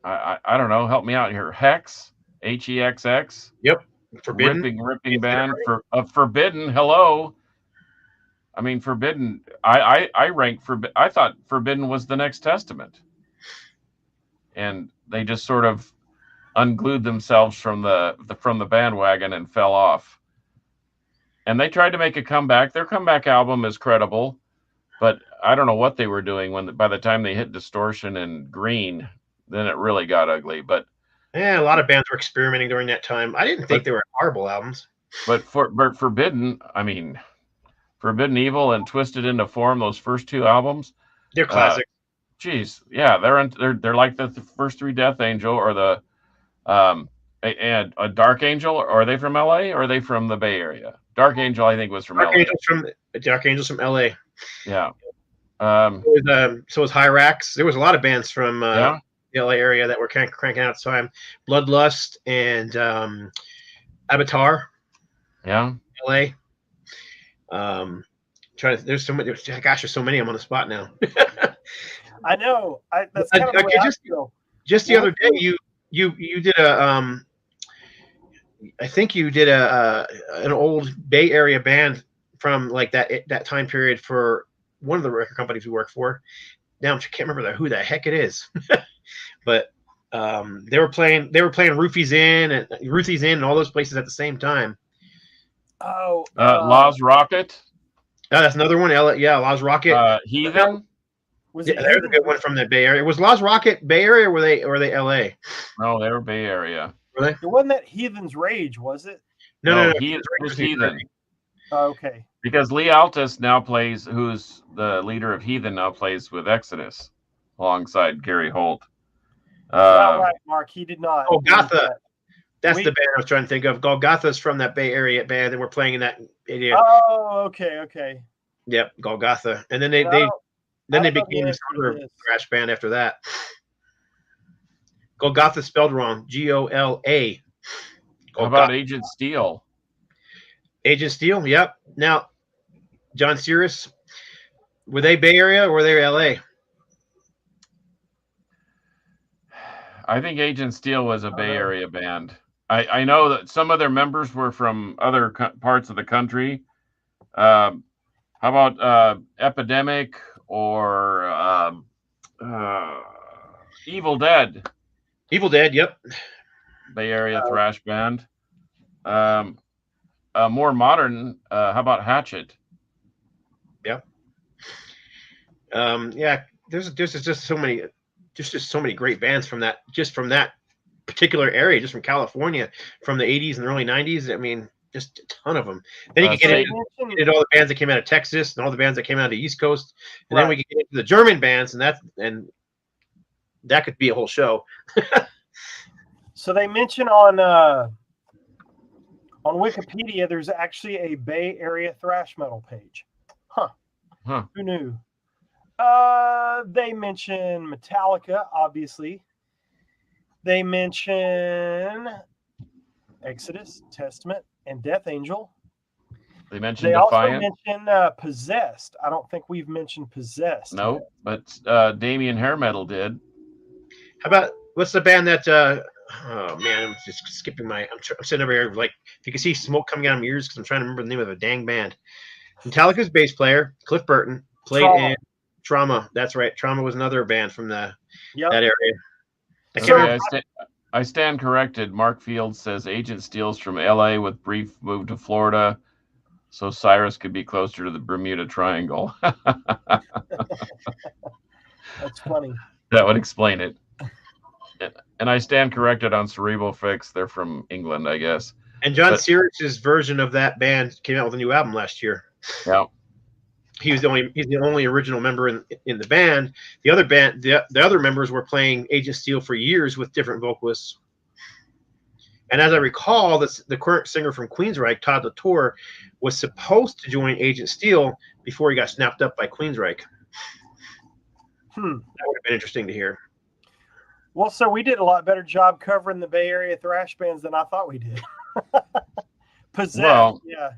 C: I don't know. Help me out here. Hex, HEXX.
B: Yep. Forbidden.
C: Ripping band for Forbidden. Hello. I mean, Forbidden. I ranked Forbidden. I thought Forbidden was the next Testament, and they just sort of unglued themselves from the bandwagon and fell off. And they tried to make a comeback. Their comeback album is credible, but I don't know what they were doing by the time they hit Distortion and Green, then it really got ugly. But
B: yeah, a lot of bands were experimenting during that time. I didn't think they were horrible albums.
C: But Forbidden, I mean, Forbidden Evil and Twisted into Form, those first two albums,
B: they're classic.
C: Geez, yeah, they're like the first three Death Angel or the and a Dark Angel. Or are they from LA or are they from the Bay Area? Dark Angel, I think, was from
B: Dark
C: LA.
B: Dark Angels from LA.
C: Yeah.
B: So was Hyrax. There was a lot of bands from the LA area that were cranking out at the time. Bloodlust and Avatar.
C: Yeah.
B: LA. There's so many. Gosh, there's so many. I'm on the spot now.
A: I know. That's kind of the way I feel.
B: Just the other day, you did a I think you did an old Bay Area band from like that time period for one of the record companies we work for. Now I can't remember who the heck it is, but they were playing Roofies Inn and all those places at the same time.
A: Oh,
C: Laws Rocket.
B: Oh, that's another one. Laws Rocket.
C: Heathen.
B: There's a good one from the Bay Area. Was Laws Rocket Bay Area, or were they LA?
C: No, they were Bay Area.
B: Were they?
A: It wasn't that Heathen's Rage, was it?
C: No. It was Heathen.
A: Oh, okay.
C: Because Lee Altus now plays, who's the leader of Heathen, now plays with Exodus alongside Gary Holt.
A: Right, Mark. He did not.
B: Golgotha. That's the band I was trying to think of. Golgotha's from that Bay Area band, and we're playing in that area.
A: Oh, okay.
B: Yep, Golgotha. And then they became a thrash band after that. Golgotha spelled wrong. Gola.
C: How about Agent Steel?
B: Agent Steel, yep. Now, John Cirrus, were they Bay Area or were they LA?
C: I think Agent Steel was a Bay Area band. I know that some of their members were from other parts of the country. How about Epidemic or Evil Dead?
B: Evil Dead, yep.
C: Bay Area thrash band. More modern, how about Hatchet?
B: Yeah. There's just so many great bands from that particular area, just from California, from the 80s and the early 90s. I mean, just a ton of them. Then you can get into all the bands that came out of Texas and all the bands that came out of the East Coast, and then we can get into the German bands, and that could be a whole show.
A: So they mention on Wikipedia there's actually a Bay Area thrash metal page. Huh. Who knew? They mention Metallica, obviously. They mention Exodus, Testament, and Death Angel.
C: They mentioned
A: Defiant.
C: Also
A: mention Possessed. I don't think we've mentioned Possessed.
C: No, but Damien Hair Metal did.
B: How about what's the band that? Oh man, I'm just skipping I'm sitting over here like if you can see smoke coming out of my ears because I'm trying to remember the name of the dang band. Metallica's bass player Cliff Burton played in Trauma. That's right. Trauma was another band from that area.
C: I stand corrected. Mark Fields says Agent Steele's from LA with brief move to Florida, so Cyrus could be closer to the Bermuda Triangle.
A: That's funny.
C: That would explain it. And I stand corrected on Cerebral Fix. They're from England, I guess.
B: And John Cirrus's version of that band came out with a new album last year.
C: Yeah.
B: He's the only original member in the band. The other members were playing Agent Steel for years with different vocalists. And as I recall, the current singer from Queensryche, Todd Latour, was supposed to join Agent Steel before he got snapped up by Queensryche. That would have been interesting to hear.
A: Well, so we did a lot better job covering the Bay Area thrash bands than I thought we did. Possessed,
C: well,
A: yeah.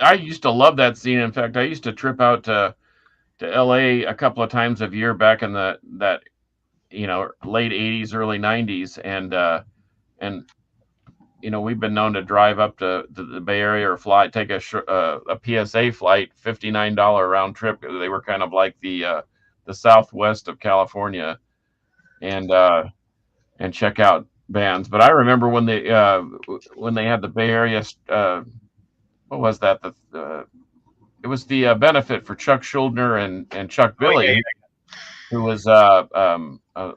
C: I used to love that scene. In fact, I used to trip out to LA a couple of times a year back in that late 80s, early 90s, and we've been known to drive up to the Bay Area or take a PSA flight, $59 round trip. They were kind of like the Southwest of California, and check out bands. But I remember when they had the Bay Area. What was that? It was the benefit for Chuck Schuldiner and Chuck Billy, who was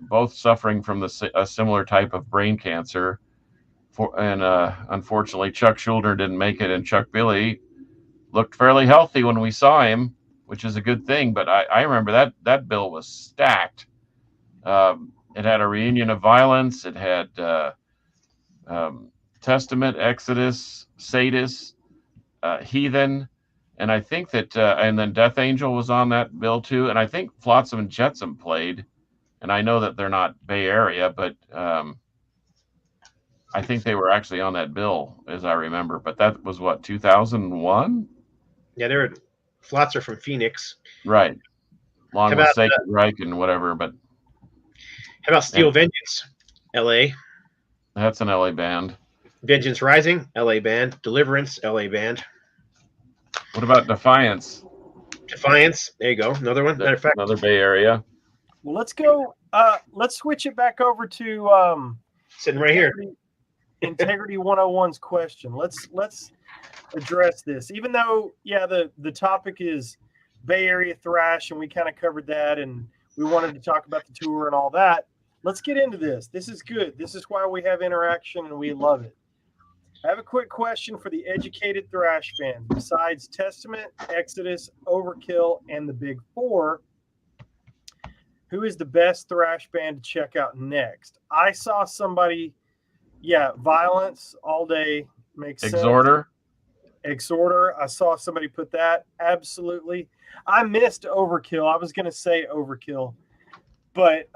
C: both suffering from a similar type of brain cancer. Unfortunately, Chuck Schuldiner didn't make it, and Chuck Billy looked fairly healthy when we saw him, which is a good thing. But I remember that bill was stacked. It had a reunion of violence. It had Testament, Exodus, Sadist, Heathen, and I think that and then Death Angel was on that bill too. And I think Flotsam and Jetsam played. And I know that they're not Bay Area, but I think they were actually on that bill, as I remember. But that was what, 2001?
B: Yeah, they're Flots are from Phoenix,
C: right? Along with Sacred Reich and whatever. But
B: how about Steel Vengeance, L.A.?
C: That's an LA band.
B: Vengeance Rising, LA band. Deliverance, LA band.
C: What about Defiance?
B: Defiance, there you go. Another one. Matter of fact,
C: another Bay Area.
A: Well, let's go. Let's switch it back over to
B: sitting right here.
A: Integrity 101's question. Let's address this. Even though, the topic is Bay Area thrash, and we kind of covered that, and we wanted to talk about the tour and all that. Let's get into this. This is good. This is why we have interaction, and we love it. I have a quick question for the educated thrash fan. Besides Testament, Exodus, Overkill, and the Big Four, who is the best thrash band to check out next? I saw somebody, Violence all day makes sense. Exhorder. I saw somebody put that. Absolutely. I missed Overkill. I was going to say Overkill. But,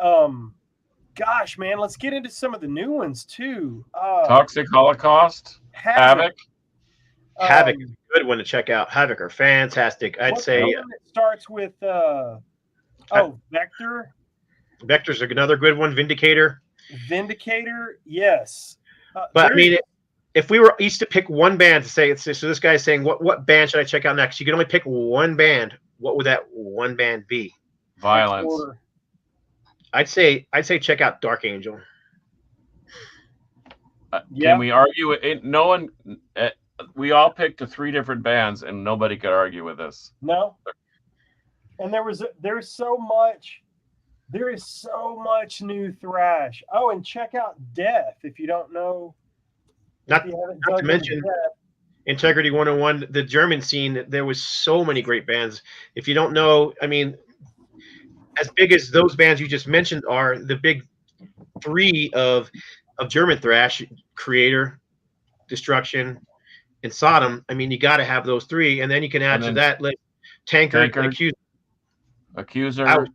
A: gosh, man, let's get into some of the new ones, too.
C: Toxic Holocaust. Havoc.
B: Havoc is a good one to check out. Havoc are fantastic. I'd say.
A: It starts with, Vector.
B: Vector's another good one. Vindicator,
A: yes.
B: But I mean, if we were each to pick one band to say, so this guy's saying, what band should I check out next? You can only pick one band. What would that one band be?
C: Violence.
B: I'd say check out Dark Angel.
C: Can we argue it? No one. We all picked 3 different bands, and nobody could argue with us.
A: No. And there is so much new thrash. Oh, and check out Death if you don't know.
B: Not to mention Integrity 101, the German scene. There was so many great bands. If you don't know, I mean, as big as those bands you just mentioned are, the big 3 of German thrash: Creator, Destruction, and Sodom. I mean, you got to have those 3, and then you can add to that like Tankard.
C: Accuser,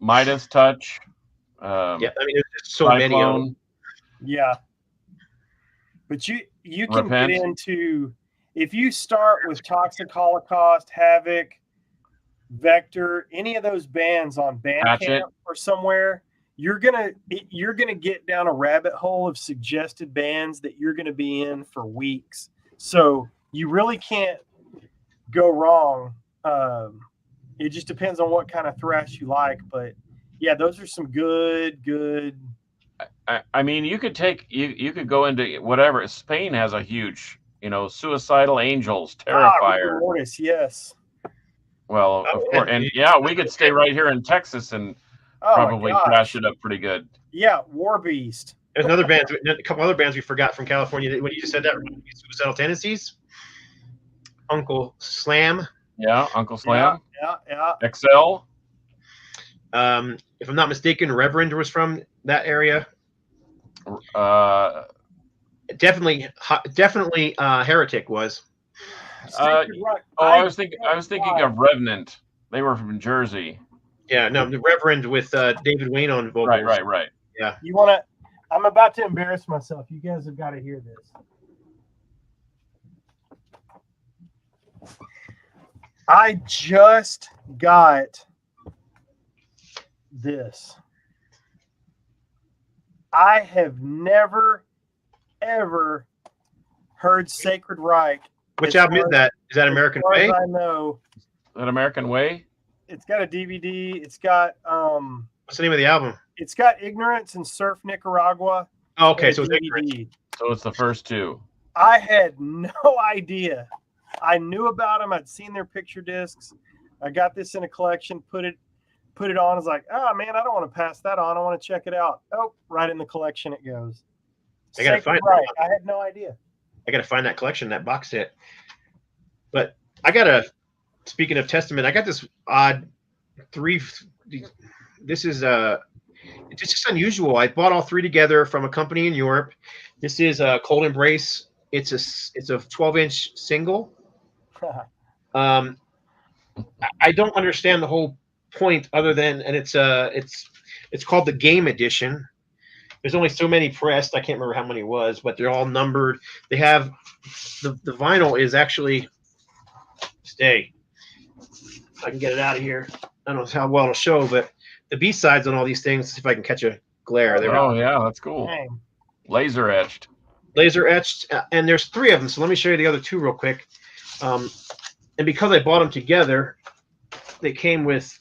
C: Midas Touch.
B: I mean, there's just so many of them.
A: Yeah, but you can get into, if you start with Toxic Holocaust, Havoc, Vector, any of those bands on Bandcamp or somewhere, you're gonna get down a rabbit hole of suggested bands that you're gonna be in for weeks. So you really can't go wrong. It just depends on what kind of thrash you like, but those are some good.
C: I mean, you could go into whatever. Spain has a huge, Suicidal Angels, Terrifier.
A: Yes.
C: Well, of course, and we could stay right here in Texas and probably crash it up pretty good.
A: Yeah, War Beast.
B: There's a couple other bands we forgot from California. When you just said that, Suicidal Tendencies, Uncle Slam.
C: Yeah, Uncle Slam.
A: Yeah.
C: XL.
B: If I'm not mistaken, Reverend was from that area. Definitely, Heretic was.
C: I was thinking of Revenant. They were from Jersey.
B: Yeah, no, the Reverend with David Wayne on vocals.
C: Right.
B: Yeah.
A: I'm about to embarrass myself. You guys have got to hear this. I just got this. I have never, ever heard Sacred Reich.
B: Which album is that? Is that American Way?
A: As far as I know.
C: That American Way?
A: It's got a DVD. It's got
B: What's the name of the album?
A: It's got Ignorance and Surf Nicaragua.
B: Oh, okay, so
A: it's
B: DVD.
C: So it's the first two.
A: I had no idea. I knew about them. I'd seen their picture discs. I got this in a collection. Put it on. I was like, oh man, I don't want to pass that on. I want to check it out. Oh, right in the collection it goes.
B: I gotta find
A: right. I had no idea.
B: I gotta find that collection, that box set. But speaking of Testament, I got this odd this is it's just unusual. I bought all 3 together from a company in Europe. This is Cold Embrace. It's a 12-inch single. I don't understand the whole point other than, and it's called the Game Edition. There's only so many pressed. I can't remember how many it was, but they're all numbered. They have the vinyl is actually stay. If I can get it out of here. I don't know how well it'll show, but the B-sides on all these things, see if I can catch a glare. There.
C: Oh, yeah, that's cool.
A: Dang.
C: Laser etched.
B: Laser etched, and there's 3 of them. So let me show you the other 2 real quick. And because I bought them together, they came with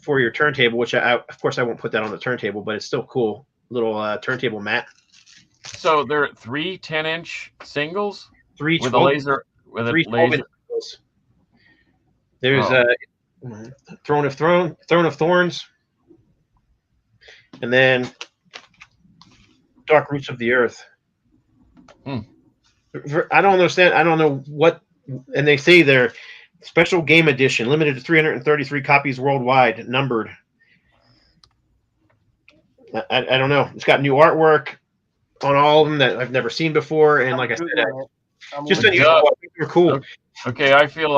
B: for your turntable, which I of course I won't put that on the turntable, but it's still cool. Little turntable mat.
C: So there are 3 10-inch singles
B: 3
C: with a laser with a
B: 3
C: laser.
B: singles. There's Throne of Thorns, and then Dark Roots of the Earth. I don't understand. I don't know what, and they say they're special game edition, limited to 333 copies worldwide, numbered. I don't know. It's got new artwork on all of them that I've never seen before, and like I said, just unusual. I think they're cool.
C: Okay, I feel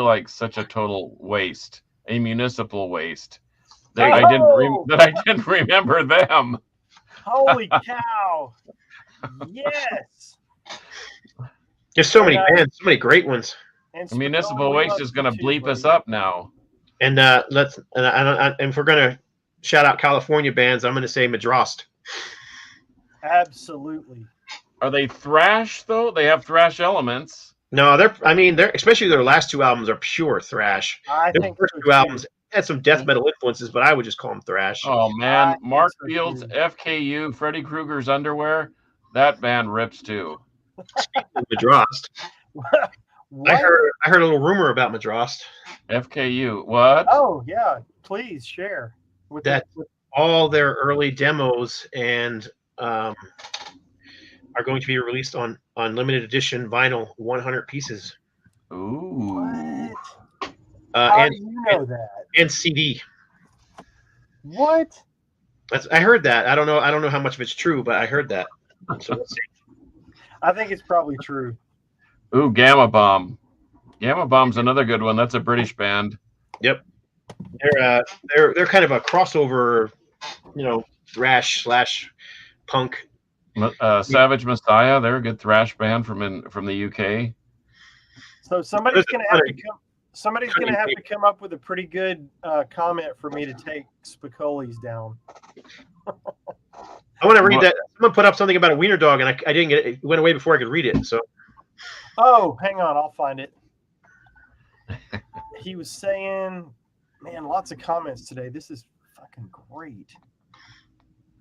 C: like such a total waste, a municipal waste. I didn't remember them.
A: Holy cow! Yes.
B: There's so many bands, so many great ones.
C: And municipal waste is going to bleep us up now.
B: And if we're going to shout out California bands, I'm going to say Madrost.
A: Absolutely.
C: Are they thrash though? They have thrash elements.
B: No, they're especially their last 2 albums are pure thrash. Their first 2 albums had some death metal influences, but I would just call them thrash.
C: Oh man, Mark Fields, FKU, Freddy Krueger's Underwear, that band rips too.
B: Madrost. I heard a little rumor about Madrost.
C: FKU, what?
A: Oh yeah, please share.
B: All their early demos and are going to be released on limited edition vinyl, 100 pieces.
C: Ooh.
A: What? How do you know that?
B: And CD.
A: What?
B: I heard that. I don't know how much of it's true, but I heard that. So let's see.
A: I think it's probably true.
C: Ooh, Gamma Bomb. Gamma Bomb's another good one. That's a British band.
B: Yep. They're kind of a crossover, thrash / punk.
C: Savage Messiah, they're a good thrash band from the UK.
A: So somebody's gonna have to come up with a pretty good comment for me to take Spicoli's down.
B: I want to read that. Someone put up something about a wiener dog, and I didn't get it. It went away before I could read it. So.
A: Oh, hang on, I'll find it. He was saying, man, lots of comments today. This is fucking great.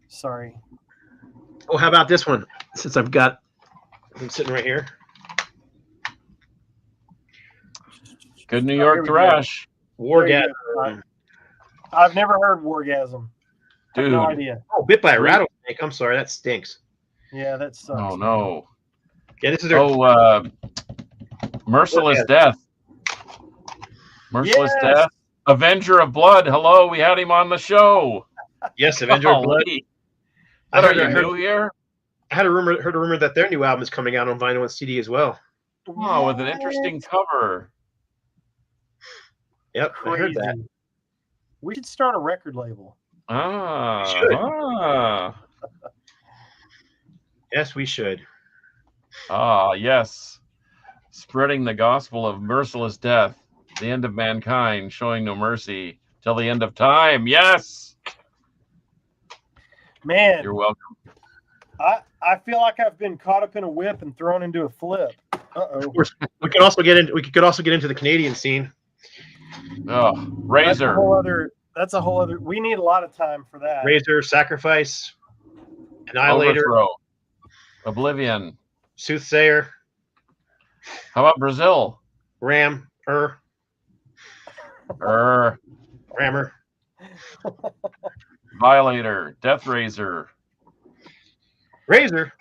A: Sorry.
B: Oh, how about this one? Since I'm sitting right here.
C: Good New York thrash.
B: Wargasm.
A: I've never heard Wargasm.
C: Dude.
A: No idea.
B: Oh, Bit by a Rattlesnake. I'm sorry, that stinks.
A: Yeah, that sucks.
C: Oh no.
B: Yeah, this is their
C: Merciless Death. Merciless Death. Avenger of Blood. Hello, we had him on the show.
B: Yes, Avenger of Blood.
C: Are you new here?
B: I heard a rumor that their new album is coming out on vinyl and CD as well.
C: Oh, with an interesting cover.
B: Yep,
A: Crazy.
B: I heard that.
A: We should start a record label.
B: Yes, we should.
C: Yes. Spreading the gospel of merciless death, the end of mankind, showing no mercy till the end of time. Yes.
A: Man,
C: You're welcome.
A: I feel like I've been caught up in a whip and thrown into a flip.
B: Of course, we could also get into the Canadian scene.
C: Oh, Razor.
A: That's a whole other. We need a lot of time for that.
B: Razor, Sacrifice, Annihilator,
C: Overthrow. Oblivion.
B: Soothsayer.
C: How about Brazil?
B: Ram, Rammer.
C: Violator. Death Razor.
B: Razor.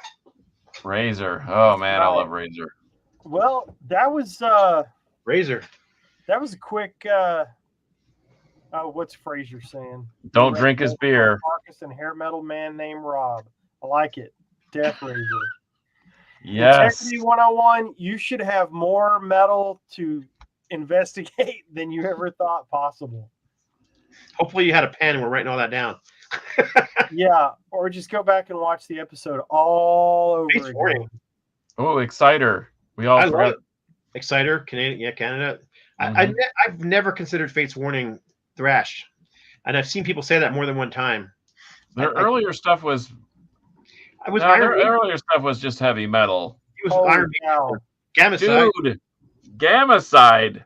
C: Oh man, I love Razor.
A: Well, that was
B: Razor.
A: That was a quick. What's Fraser saying?
C: Don't drink his beer.
A: Carcass and hair metal man named Rob. I like it. Death Razor.
C: Yes.
A: Integrity 101. You should have more metal to investigate than you ever thought possible.
B: Hopefully, you had a pen and we're writing all that down.
A: Yeah, or just go back and watch the episode all over again.
C: Oh, Exciter. We all forgot.
B: Exciter, Canada.
C: Mm-hmm.
B: I've never considered Fate's Warning thrash, and I've seen people say that more than one time.
C: Their earlier stuff was. Their earlier stuff was just heavy metal.
B: It was Iron Maiden. Gamma-side.
C: Dude, Gamma-side.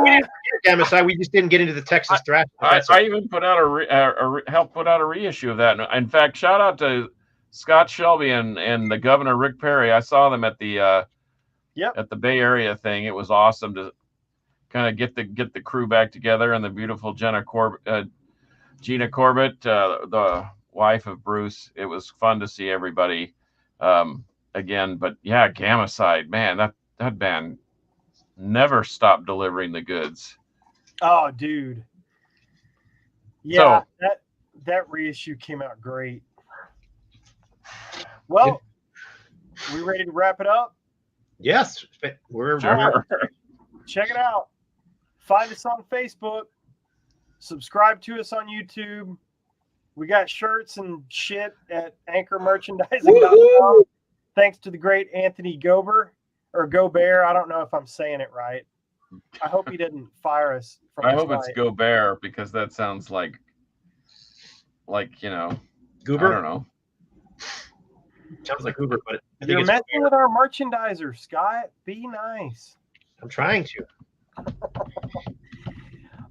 B: We didn't get Gamma-side. We just didn't get into the Texas thrash.
C: I even put out helped put out a reissue of that. In fact, shout out to Scott Shelby and the Governor Rick Perry. I saw them at the Bay Area thing. It was awesome to kind of get the crew back together, and the beautiful Gina Corbett, the wife of Bruce. It was fun to see everybody again. But yeah, Gamma-side, man, that band never stopped delivering the goods.
A: Oh, dude. Yeah, that reissue came out great. Well, we ready to wrap it up?
B: Yes, we're
C: sure.
A: Check it out. Find us on Facebook. Subscribe to us on YouTube. We got shirts and shit at anchormerchandising.com. Thanks to the great Anthony Gobert. I don't know if I'm saying it right. I hope he didn't fire us.
C: I hope it's Gobert, because that sounds like
B: Goober.
C: I don't know.
B: Sounds like Goober, but
A: you're messing with our merchandiser, Scott. Be nice.
B: I'm trying to.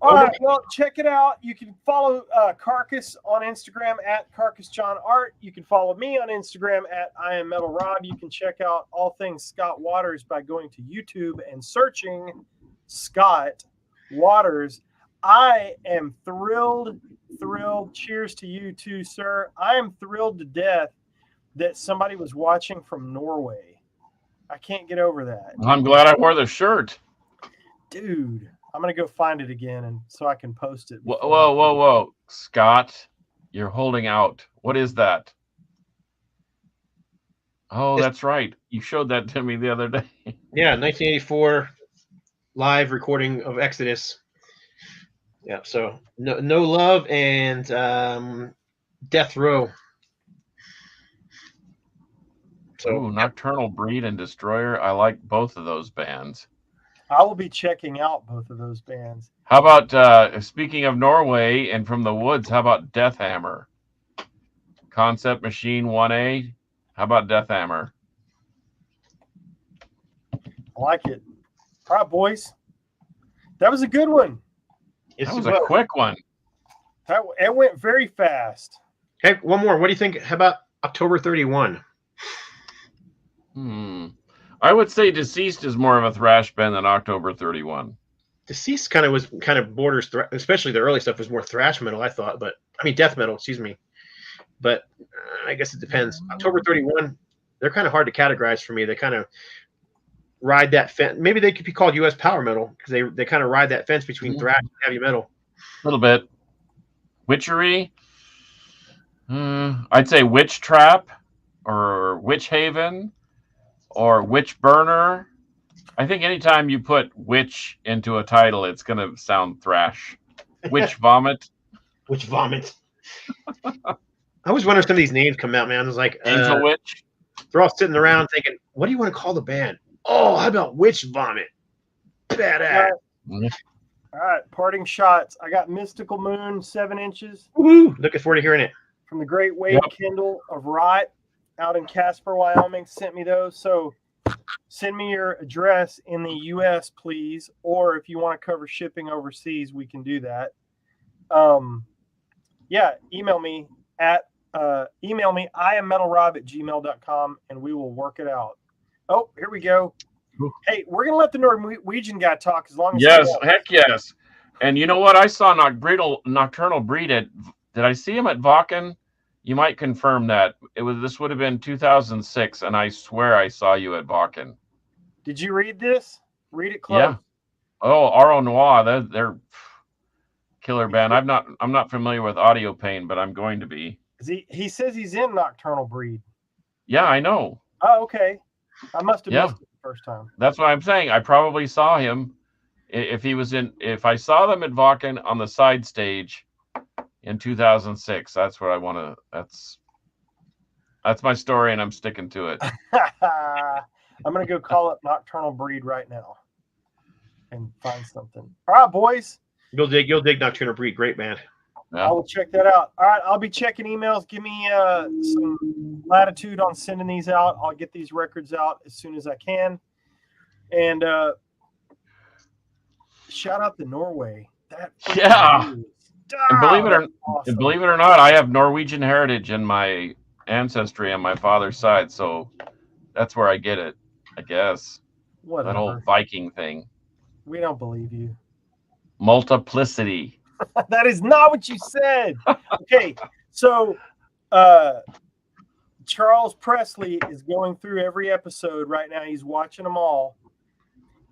A: All right, well, check it out. You can follow Carcass on Instagram at CarcassJohnArt. You can follow me on Instagram at IamMetalRob. You can check out all things Scott Waters by going to YouTube and searching Scott Waters. I am thrilled. Cheers to you too, sir. I am thrilled to death that somebody was watching from Norway. I can't get over that.
C: I'm glad I wore the shirt.
A: Dude. I'm going to go find it again and so I can post it.
C: Whoa. Scott, you're holding out. What is that? Oh, that's right. You showed that to me the other day.
B: Yeah, 1984 live recording of Exodus. Yeah, so No Love and Death Row.
C: So Nocturnal Breed and Destroyer. I like both of those bands.
A: I will be checking out both of those bands.
C: How about, speaking of Norway and from the woods, how about Deathhammer? Concept Machine 1A. How about Deathhammer?
A: I like it. All right, boys. That was a good one.
C: That was a quick one.
A: It went very fast.
B: Hey, one more. What do you think? How about October 31?
C: I would say Deceased is more of a thrash band than October 31.
B: Deceased kind of borders, especially the early stuff was more thrash metal, I thought, death metal, excuse me. But I guess it depends. October 31, they're kind of hard to categorize for me. They kind of ride that fence. Maybe they could be called U.S. power metal because they kind of ride that fence between thrash and heavy metal.
C: A little bit. Witchery. I'd say Witch Trap or Witch Haven. Or Witch Burner. I think anytime you put witch into a title, it's going to sound thrash. Witch Vomit.
B: Witch Vomit. I always wonder if some of these names come out, man. I was like,
C: Angel Witch.
B: They're all sitting around thinking, what do you want to call the band? Oh, how about Witch Vomit? Badass.
A: All right, parting shots. I got Mystical Moon, 7 inches.
B: Woohoo! Looking forward to hearing it.
A: from the Great Wade
C: Yep.
A: Kindle of Rot out in Casper, Wyoming, sent me those. So send me your address in the U.S., please. Or if you want to cover shipping overseas, we can do that. Yeah, email me iammetalrob@gmail.com, and we will work it out. Oh, here we go. Hey, we're going to let the Norwegian guy talk as long as
C: Yes,
A: he wants.
C: heck yes. And you know what? I saw Nocturnal Breed at. Did I see him at Vakken? You might confirm that. This would have been 2006, and I swear I saw you at Vakken.
A: Did you read this? Read it close.
C: Yeah. Oh, Aro Noir. They're killer band. I'm not familiar with Audio Pain, but I'm going to be.
A: He says he's in Nocturnal Breed.
C: Yeah, I know.
A: Oh, okay. I must have missed it the first time.
C: That's what I'm saying. I probably saw him if I saw them at Vakken on the side stage in 2006. That's what I want to. That's my story, and I'm sticking to it.
A: I'm gonna go call up Nocturnal Breed right now and find something. All right, boys.
B: You'll dig Nocturnal Breed. Great band.
C: Yeah.
A: I will check that out. All right, I'll be checking emails. Give me some latitude on sending these out. I'll get these records out as soon as I can. And shout out to Norway.
C: Yeah. And believe it or not, I have Norwegian heritage in my ancestry on my father's side, so that's where I get it, I guess.
A: Whatever.
C: That whole Viking thing.
A: We don't believe you.
C: Multiplicity.
A: That is not what you said. Okay, so Charles Presley is going through every episode right now. He's watching them all.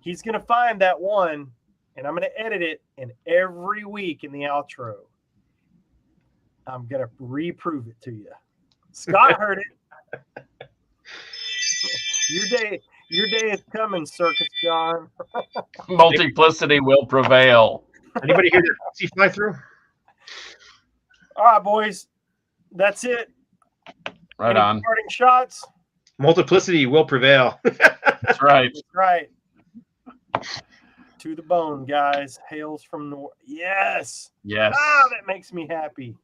A: He's going to find that one, and I'm going to edit it, and every week in the outro, I'm going to reprove it to you. Scott heard it. Your day is coming, Circus John.
C: Multiplicity will prevail.
B: Anybody hear that see fly through?
A: All right, boys. That's it.
C: Right
A: Any
C: on.
A: parting shots?
B: Multiplicity will prevail.
C: That's right.
A: That's right. To the bone, guys. Hails from North. Yes.
C: Yes.
A: Ah, that makes me happy.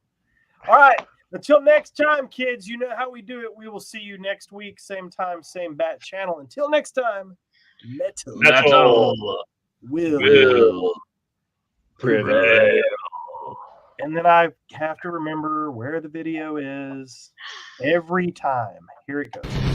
A: All right. Until next time, kids, you know how we do it. We will see you next week. Same time, same bat channel. Until next time, metal will
B: prevail.
A: And then I have to remember where the video is every time. Here it goes.